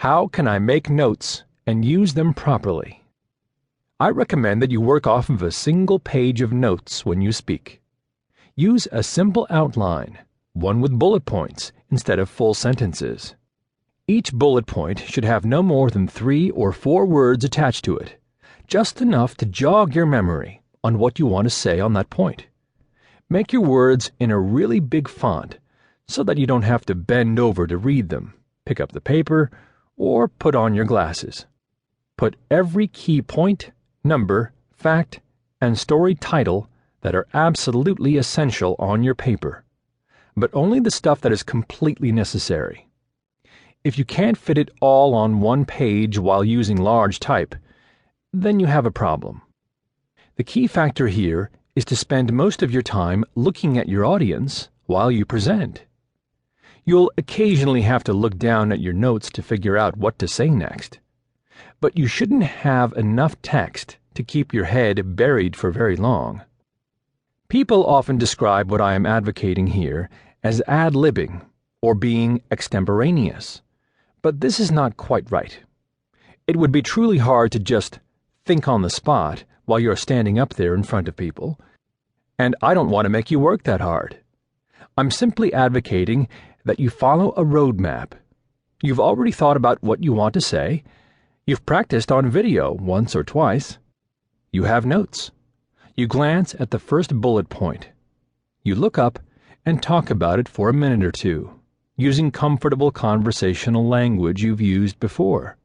How can I make notes and use them properly? I recommend that you work off of a single page of notes when you speak. Use a simple outline, one with bullet points instead of full sentences. Each bullet point should have no more than 3 or 4 words attached to it, just enough to jog your memory on what you want to say on that point. Make your words in a really big font so that you don't have to bend over to read them, pick up the paper, or put on your glasses. Put every key point, number, fact, and story title that are absolutely essential on your paper, but only the stuff that is completely necessary. If you can't fit it all on one page while using large type, then you have a problem. The key factor here is to spend most of your time looking at your audience while you present. You'll occasionally have to look down at your notes to figure out what to say next, but you shouldn't have enough text to keep your head buried for very long. People often describe what I am advocating here as ad-libbing or being extemporaneous, but this is not quite right. It would be truly hard to just think on the spot while you're standing up there in front of people, and I don't want to make you work that hard. I'm simply advocating that you follow a roadmap. You've already thought about what you want to say. You've practiced on video once or twice. You have notes. You glance at the first bullet point. You look up and talk about it for a minute or two, using comfortable conversational language you've used before.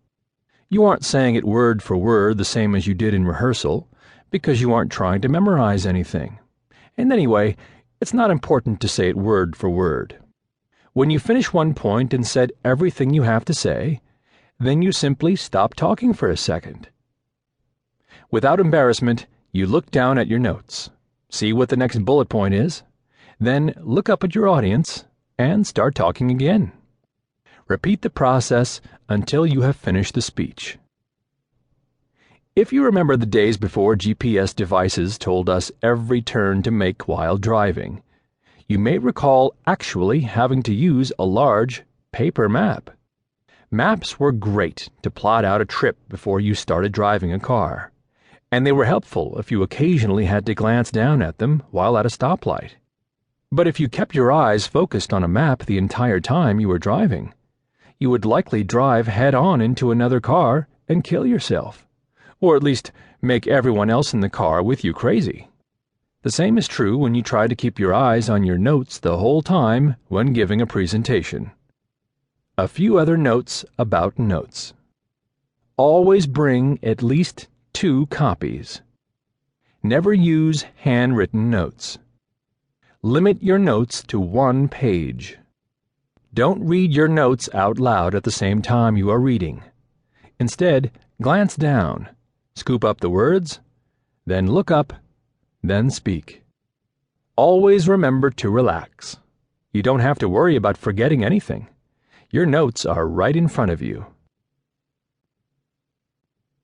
You aren't saying it word for word the same as you did in rehearsal, because you aren't trying to memorize anything. And anyway, it's not important to say it word for word. When you finish one point and said everything you have to say, then you simply stop talking for a second. Without embarrassment, you look down at your notes, see what the next bullet point is, then look up at your audience and start talking again. Repeat the process until you have finished the speech. If you remember the days before GPS devices told us every turn to make while driving, you may recall actually having to use a large paper map. Maps were great to plot out a trip before you started driving a car, and they were helpful if you occasionally had to glance down at them while at a stoplight. But if you kept your eyes focused on a map the entire time you were driving, you would likely drive head-on into another car and kill yourself, or at least make everyone else in the car with you crazy. The same is true when you try to keep your eyes on your notes the whole time when giving a presentation. A few other notes about notes. Always bring at least 2 copies. Never use handwritten notes. Limit your notes to 1 page. Don't read your notes out loud at the same time you are reading. Instead, glance down, scoop up the words, then look up, then speak. Always remember to relax. You don't have to worry about forgetting anything. Your notes are right in front of you.